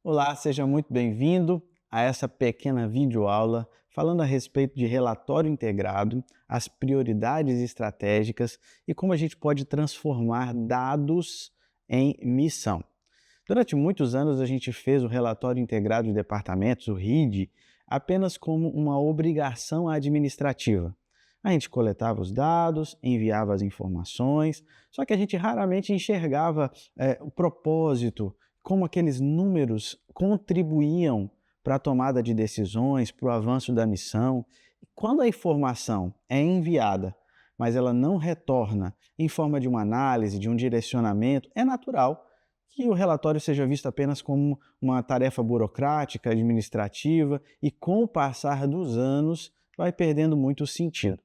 Olá, seja muito bem-vindo a essa pequena videoaula falando a respeito de relatório integrado, as prioridades estratégicas e como a gente pode transformar dados em missão. Durante muitos anos a gente fez o relatório integrado de departamentos, o RID, apenas como uma obrigação administrativa. A gente coletava os dados, enviava as informações, só que a gente raramente enxergava o propósito, como aqueles números contribuíam para a tomada de decisões, para o avanço da missão. Quando a informação é enviada, mas ela não retorna em forma de uma análise, de um direcionamento, é natural que o relatório seja visto apenas como uma tarefa burocrática, administrativa e, com o passar dos anos, vai perdendo muito sentido.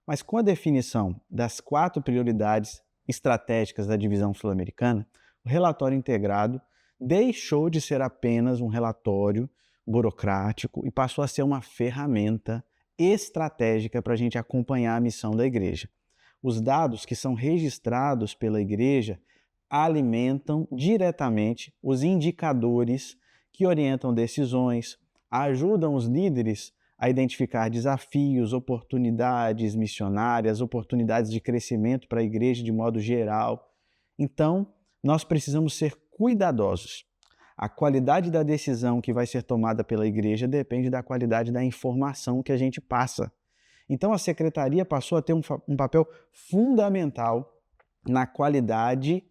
Mas com a definição das 4 prioridades estratégicas da divisão sul-americana, o relatório integrado deixou de ser apenas um relatório burocrático e passou a ser uma ferramenta estratégica para a gente acompanhar a missão da igreja. Os dados que são registrados pela igreja alimentam diretamente os indicadores que orientam decisões, ajudam os líderes a identificar desafios, oportunidades missionárias, oportunidades de crescimento para a igreja de modo geral. Então, nós precisamos ser cuidadosos. A qualidade da decisão que vai ser tomada pela igreja depende da qualidade da informação que a gente passa. Então, a secretaria passou a ter um papel fundamental na qualidade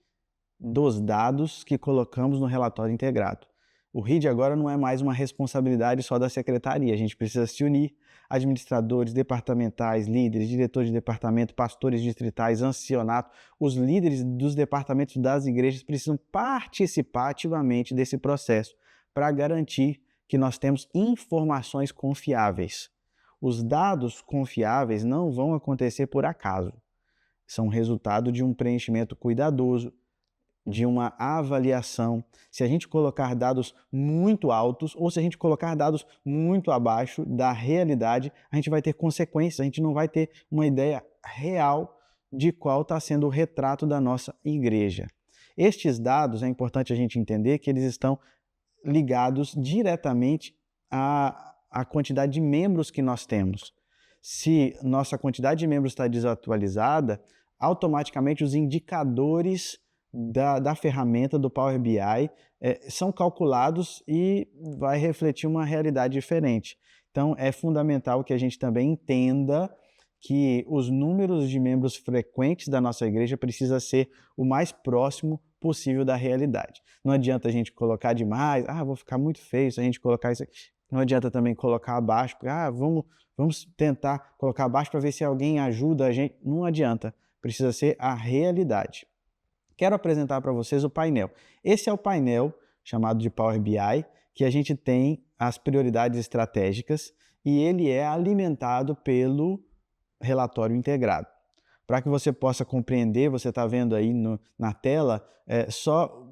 dos dados que colocamos no relatório integrado. O RID agora não é mais uma responsabilidade só da secretaria, a gente precisa se unir, administradores, departamentais, líderes, diretores de departamento, pastores distritais, ancianato, os líderes dos departamentos das igrejas precisam participar ativamente desse processo para garantir que nós temos informações confiáveis. Os dados confiáveis não vão acontecer por acaso, são resultado de um preenchimento cuidadoso, de uma avaliação. Se a gente colocar dados muito altos ou se a gente colocar dados muito abaixo da realidade, a gente vai ter consequências, a gente não vai ter uma ideia real de qual está sendo o retrato da nossa igreja. Estes dados, é importante a gente entender que eles estão ligados diretamente à quantidade de membros que nós temos. Se nossa quantidade de membros está desatualizada, automaticamente os indicadores da ferramenta do Power BI são calculados e vai refletir uma realidade diferente. Então, é fundamental que a gente também entenda que os números de membros frequentes da nossa igreja precisa ser o mais próximo possível da realidade. Não adianta a gente colocar demais, vou ficar muito feio se a gente colocar isso aqui. Não adianta também colocar abaixo, vamos tentar colocar abaixo para ver se alguém ajuda a gente. Não adianta, precisa ser a realidade. Quero apresentar para vocês o painel. Esse é o painel chamado de Power BI, que a gente tem as prioridades estratégicas e ele é alimentado pelo relatório integrado. Para que você possa compreender, você está vendo aí na tela, só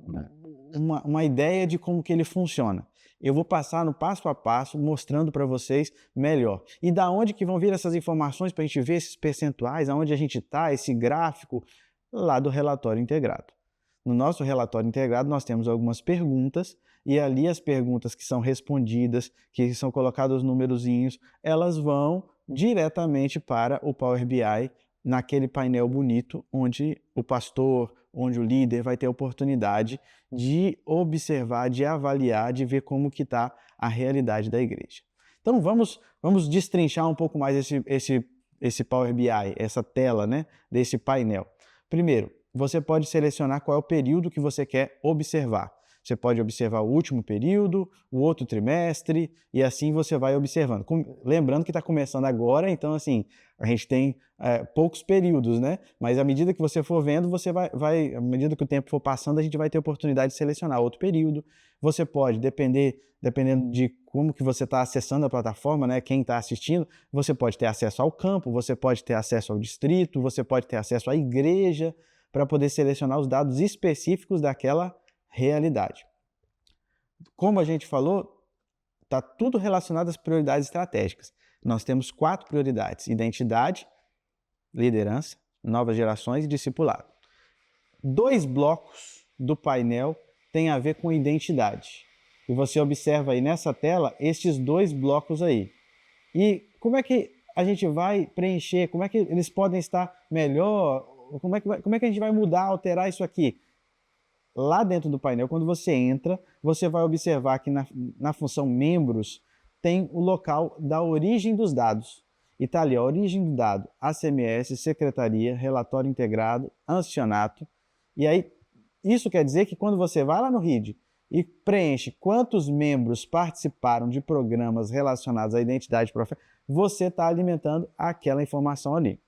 uma ideia de como que ele funciona. Eu vou passar no passo a passo, mostrando para vocês melhor. E da onde que vão vir essas informações para a gente ver esses percentuais, aonde a gente está, esse gráfico, lá do relatório integrado. No nosso relatório integrado, nós temos algumas perguntas e ali as perguntas que são respondidas, que são colocados os numerozinhos, elas vão diretamente para o Power BI naquele painel bonito onde o pastor, onde o líder vai ter a oportunidade de observar, de avaliar, de ver como que está a realidade da igreja. Então vamos destrinchar um pouco mais esse Power BI, essa tela, né, desse painel. Primeiro, você pode selecionar qual é o período que você quer observar. Você pode observar o último período, o outro trimestre, e assim você vai observando. Lembrando que está começando agora, então assim, a gente tem poucos períodos, né? Mas à medida que você for vendo, você à medida que o tempo for passando, a gente vai ter oportunidade de selecionar outro período. Você pode, dependendo de como que você está acessando a plataforma, né? Quem está assistindo, você pode ter acesso ao campo, você pode ter acesso ao distrito, você pode ter acesso à igreja, para poder selecionar os dados específicos daquela realidade. Como a gente falou, está tudo relacionado às prioridades estratégicas. Nós temos 4 prioridades: identidade, liderança, novas gerações e discipulado. 2 blocos do painel têm a ver com identidade. E você observa aí nessa tela estes dois blocos aí. E como é que a gente vai preencher? Como é que eles podem estar melhor? Como é que a gente vai mudar, alterar isso aqui? Lá dentro do painel, quando você entra, você vai observar que na função membros tem o local da origem dos dados. E está ali a origem do dado, ACMS, secretaria, relatório integrado, ancianato. E aí, isso quer dizer que quando você vai lá no RID e preenche quantos membros participaram de programas relacionados à identidade profética, você está alimentando aquela informação ali.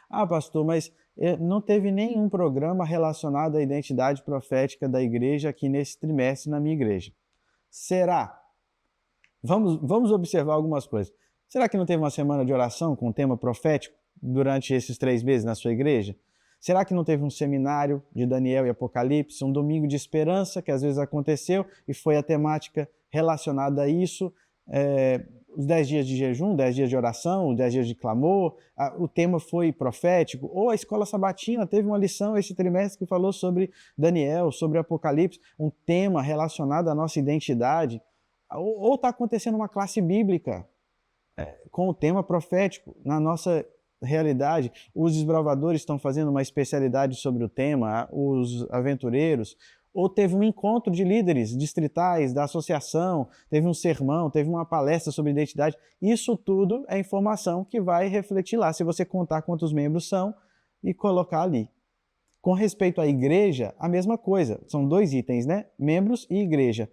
Ah, pastor, mas não teve nenhum programa relacionado à identidade profética da igreja aqui nesse trimestre na minha igreja. Será? Vamos observar algumas coisas. Será que não teve uma semana de oração com tema profético durante esses 3 meses na sua igreja? Será que não teve um seminário de Daniel e Apocalipse, um domingo de esperança, que às vezes aconteceu e foi a temática relacionada a isso? Os 10 dias de jejum, 10 dias de oração, os 10 dias de clamor, o tema foi profético, ou a escola sabatina teve uma lição esse trimestre que falou sobre Daniel, sobre Apocalipse, um tema relacionado à nossa identidade, ou está acontecendo uma classe bíblica com o tema profético na nossa realidade. Os desbravadores estão fazendo uma especialidade sobre o tema, os aventureiros, ou teve um encontro de líderes distritais da associação, teve um sermão, teve uma palestra sobre identidade. Isso tudo é informação que vai refletir lá, se você contar quantos membros são e colocar ali. Com respeito à igreja, a mesma coisa. São 2 itens, né? Membros e igreja.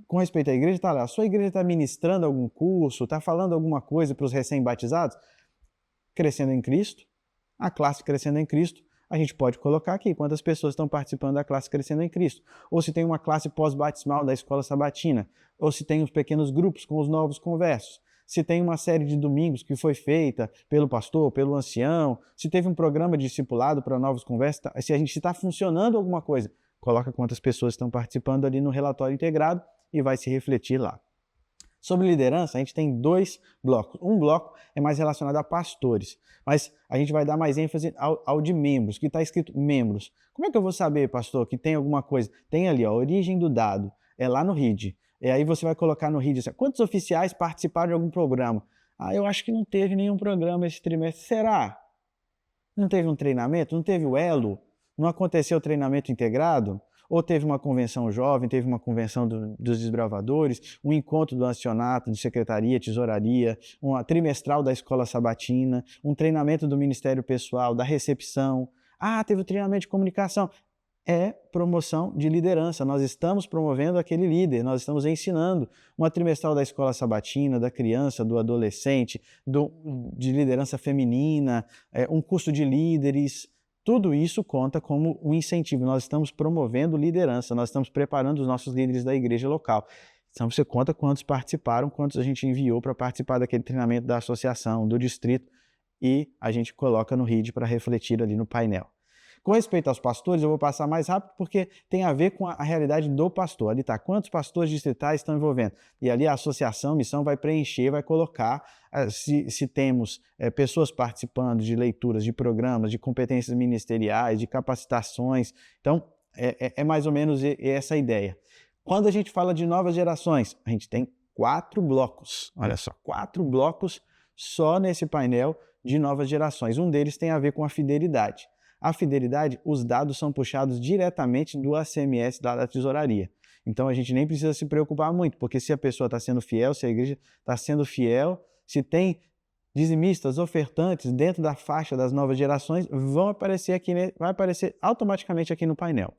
Com respeito à igreja, está lá. A sua igreja está ministrando algum curso, está falando alguma coisa para os recém-batizados? Crescendo em Cristo, a classe Crescendo em Cristo, a gente pode colocar aqui quantas pessoas estão participando da classe Crescendo em Cristo. Ou se tem uma classe pós-batismal da escola sabatina, ou se tem os pequenos grupos com os novos conversos, se tem uma série de domingos que foi feita pelo pastor, pelo ancião, se teve um programa de discipulado para novos conversos, se está funcionando alguma coisa, coloca quantas pessoas estão participando ali no relatório integrado e vai se refletir lá. Sobre liderança, a gente tem 2 blocos. Um bloco é mais relacionado a pastores, mas a gente vai dar mais ênfase ao de membros, que está escrito membros. Como é que eu vou saber, pastor, que tem alguma coisa? Tem ali, a origem do dado, é lá no RID. E aí você vai colocar no RID assim, quantos oficiais participaram de algum programa? Ah, eu acho que não teve nenhum programa esse trimestre. Será? Não teve um treinamento? Não teve o elo? Não aconteceu o treinamento integrado? Ou teve uma convenção jovem, teve uma convenção dos desbravadores, um encontro do ancianato, de secretaria, tesouraria, uma trimestral da escola sabatina, um treinamento do ministério pessoal, da recepção. Ah, teve o treinamento de comunicação. É promoção de liderança. Nós estamos promovendo aquele líder, nós estamos ensinando uma trimestral da escola sabatina, da criança, do adolescente, de liderança feminina, um curso de líderes. Tudo isso conta como um incentivo. Nós estamos promovendo liderança, nós estamos preparando os nossos líderes da igreja local. Então você conta quantos participaram, quantos a gente enviou para participar daquele treinamento da associação, do distrito, e a gente coloca no RID para refletir ali no painel. Com respeito aos pastores, eu vou passar mais rápido porque tem a ver com a realidade do pastor. Ali está, quantos pastores distritais estão envolvendo? E ali a associação, missão, vai preencher, vai colocar se temos pessoas participando de leituras, de programas, de competências ministeriais, de capacitações. Então, é mais ou menos essa a ideia. Quando a gente fala de novas gerações, a gente tem 4 blocos. Olha só, 4 blocos só nesse painel de novas gerações. Um deles tem a ver com a fidelidade. A fidelidade, os dados são puxados diretamente do ACMS da tesouraria. Então a gente nem precisa se preocupar muito, porque se a pessoa está sendo fiel, se a igreja está sendo fiel, se tem dizimistas, ofertantes dentro da faixa das novas gerações, vai aparecer automaticamente aqui no painel.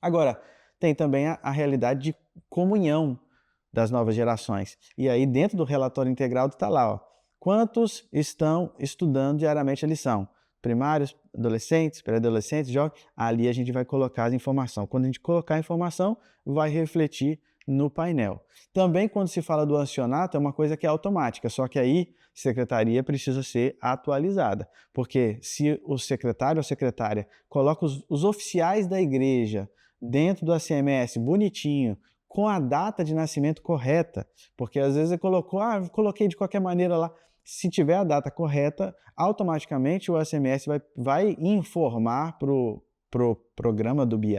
Agora, tem também a realidade de comunhão das novas gerações. E aí dentro do relatório integral está lá, ó, quantos estão estudando diariamente a lição? Primários, adolescentes, pré-adolescentes, jovens, ali a gente vai colocar as informações. Quando a gente colocar a informação, vai refletir no painel. Também quando se fala do ancianato, é uma coisa que é automática, só que aí a secretaria precisa ser atualizada, porque se o secretário ou secretária coloca os oficiais da igreja dentro do ACMS, bonitinho, com a data de nascimento correta, porque às vezes ele coloquei de qualquer maneira lá. Se tiver a data correta, automaticamente o ACMS vai informar para o programa do BI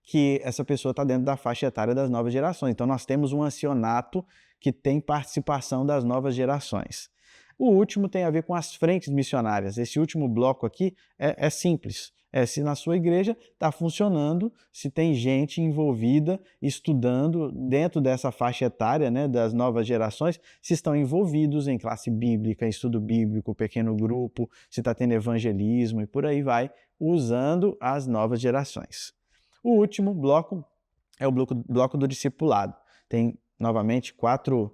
que essa pessoa está dentro da faixa etária das novas gerações. Então, nós temos um ancianato que tem participação das novas gerações. O último tem a ver com as frentes missionárias. Esse último bloco aqui é simples. É se na sua igreja está funcionando, se tem gente envolvida, estudando dentro dessa faixa etária, né, das novas gerações, se estão envolvidos em classe bíblica, em estudo bíblico, pequeno grupo, se está tendo evangelismo e por aí vai, usando as novas gerações. O último bloco é o bloco do discipulado. Tem, novamente, quatro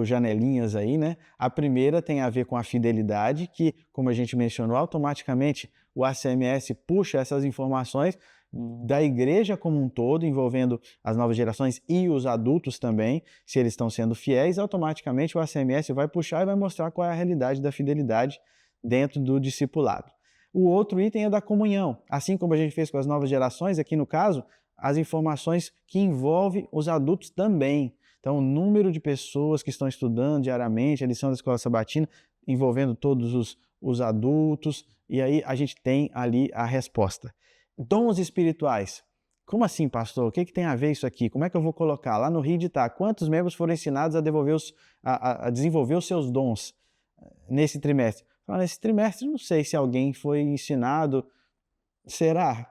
janelinhas aí, né? A primeira tem a ver com a fidelidade, que, como a gente mencionou, automaticamente o ACMS puxa essas informações da igreja como um todo, envolvendo as novas gerações e os adultos também, se eles estão sendo fiéis, automaticamente o ACMS vai puxar e vai mostrar qual é a realidade da fidelidade dentro do discipulado. O outro item é da comunhão. Assim como a gente fez com as novas gerações, aqui no caso, as informações que envolvem os adultos também. Então, o número de pessoas que estão estudando diariamente a lição da escola sabatina, envolvendo todos os adultos, e aí a gente tem ali a resposta. Dons espirituais. Como assim, pastor? O que tem a ver isso aqui? Como é que eu vou colocar? Lá no RID está, quantos membros foram ensinados a desenvolver os seus dons nesse trimestre? Nesse trimestre, não sei se alguém foi ensinado. Será?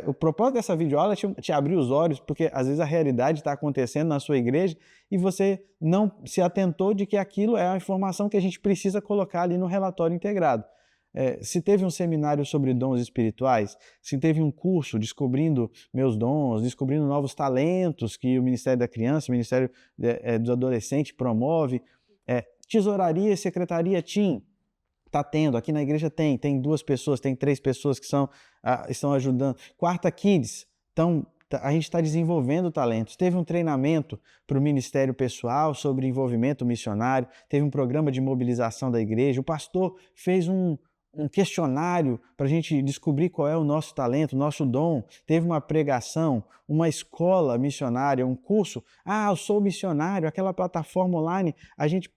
O propósito dessa videoaula é te abrir os olhos, porque às vezes a realidade está acontecendo na sua igreja e você não se atentou de que aquilo é a informação que a gente precisa colocar ali no relatório integrado. Se teve um seminário sobre dons espirituais, se teve um curso descobrindo meus dons, descobrindo novos talentos que o Ministério da Criança, o Ministério do Adolescente promove, tesouraria e secretaria TIM, está tendo, aqui na igreja tem 2 pessoas, tem 3 pessoas que estão ajudando. Quarta Kids, então a gente está desenvolvendo talentos. Teve um treinamento para o ministério pessoal sobre envolvimento missionário, teve um programa de mobilização da igreja, o pastor fez um questionário para a gente descobrir qual é o nosso talento, o nosso dom. Teve uma pregação, uma escola missionária, um curso. Eu sou missionário, aquela plataforma online, a gente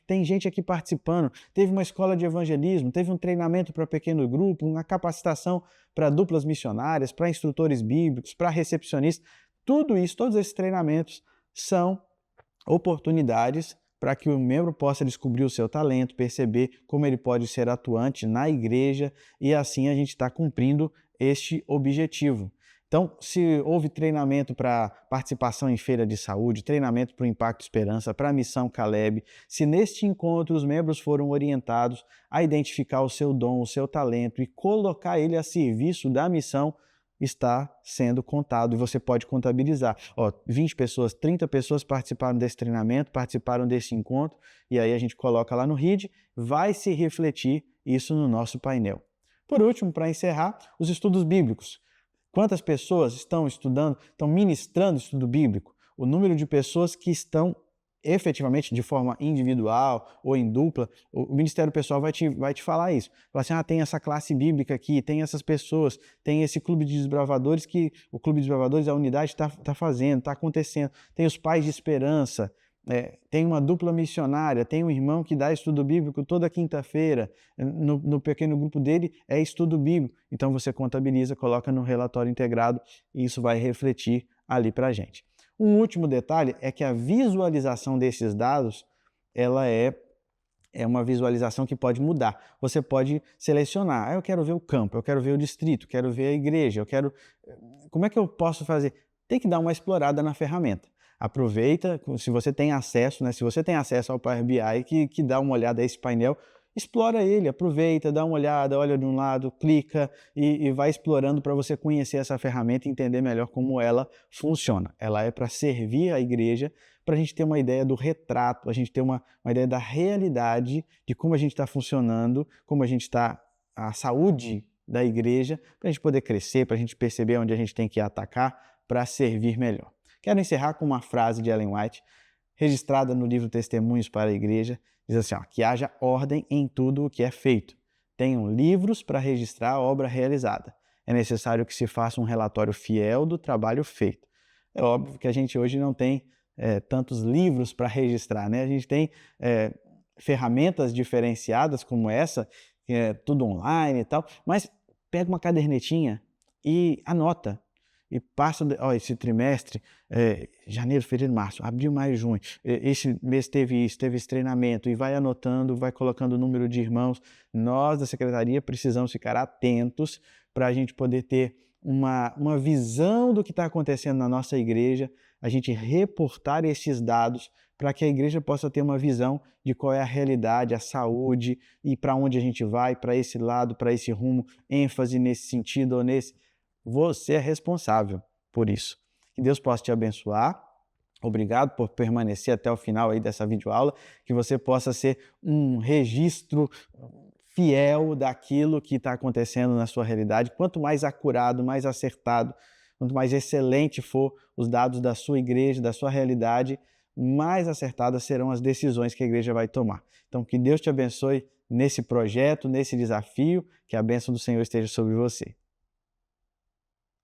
tem gente aqui participando. Teve uma escola de evangelismo, teve um treinamento para pequeno grupo, uma capacitação para duplas missionárias, para instrutores bíblicos, para recepcionistas. Tudo isso, todos esses treinamentos são oportunidades para que o membro possa descobrir o seu talento, perceber como ele pode ser atuante na igreja e assim a gente está cumprindo este objetivo. Então, se houve treinamento para participação em feira de saúde, treinamento para o Impacto Esperança, para a Missão Caleb, se neste encontro os membros foram orientados a identificar o seu dom, o seu talento e colocar ele a serviço da missão, está sendo contado e você pode contabilizar. 20 pessoas, 30 pessoas participaram desse treinamento, participaram desse encontro e aí a gente coloca lá no RID, vai se refletir isso no nosso painel. Por último, para encerrar, os estudos bíblicos. Quantas pessoas estão estudando, estão ministrando estudo bíblico? O número de pessoas que estão efetivamente de forma individual ou em dupla, o Ministério Pessoal vai te falar isso. Falar assim, tem essa classe bíblica aqui, tem essas pessoas, tem esse clube de desbravadores que o clube de desbravadores, a unidade está fazendo, está acontecendo. Tem os pais de esperança, tem uma dupla missionária, tem um irmão que dá estudo bíblico toda quinta-feira, no pequeno grupo dele é estudo bíblico. Então você contabiliza, coloca no relatório integrado e isso vai refletir ali para a gente. Um último detalhe é que a visualização desses dados, ela é uma visualização que pode mudar. Você pode selecionar, eu quero ver o campo, eu quero ver o distrito, quero ver a igreja, como é que eu posso fazer? Tem que dar uma explorada na ferramenta. Aproveita, se você tem acesso, se você tem acesso ao Power BI, que dá uma olhada a esse painel, explora ele, aproveita, dá uma olhada, olha de um lado, clica e vai explorando para você conhecer essa ferramenta e entender melhor como ela funciona. Ela é para servir a igreja, para a gente ter uma ideia do retrato, a gente ter uma ideia da realidade de como a gente está funcionando, como a gente está, a saúde da igreja, para a gente poder crescer, para a gente perceber onde a gente tem que atacar para servir melhor. Quero encerrar com uma frase de Ellen White, registrada no livro Testemunhos para a Igreja, diz assim, que haja ordem em tudo o que é feito. Tenham livros para registrar a obra realizada. É necessário que se faça um relatório fiel do trabalho feito. É óbvio que a gente hoje não tem tantos livros para registrar, né? A gente tem ferramentas diferenciadas como essa, que é tudo online e tal, mas pega uma cadernetinha e anota. e passa esse trimestre, janeiro, fevereiro, março, abril, maio, junho, esse mês teve isso, teve esse treinamento, e vai anotando, vai colocando o número de irmãos. Nós da secretaria precisamos ficar atentos para a gente poder ter uma visão do que está acontecendo na nossa igreja, a gente reportar esses dados para que a igreja possa ter uma visão de qual é a realidade, a saúde e para onde a gente vai, para esse lado, para esse rumo, ênfase nesse sentido ou nesse. Você é responsável por isso. Que Deus possa te abençoar. Obrigado por permanecer até o final aí dessa videoaula, que você possa ser um registro fiel daquilo que está acontecendo na sua realidade. Quanto mais acurado, mais acertado, quanto mais excelente for os dados da sua igreja, da sua realidade, mais acertadas serão as decisões que a igreja vai tomar. Então, que Deus te abençoe nesse projeto, nesse desafio, que a bênção do Senhor esteja sobre você.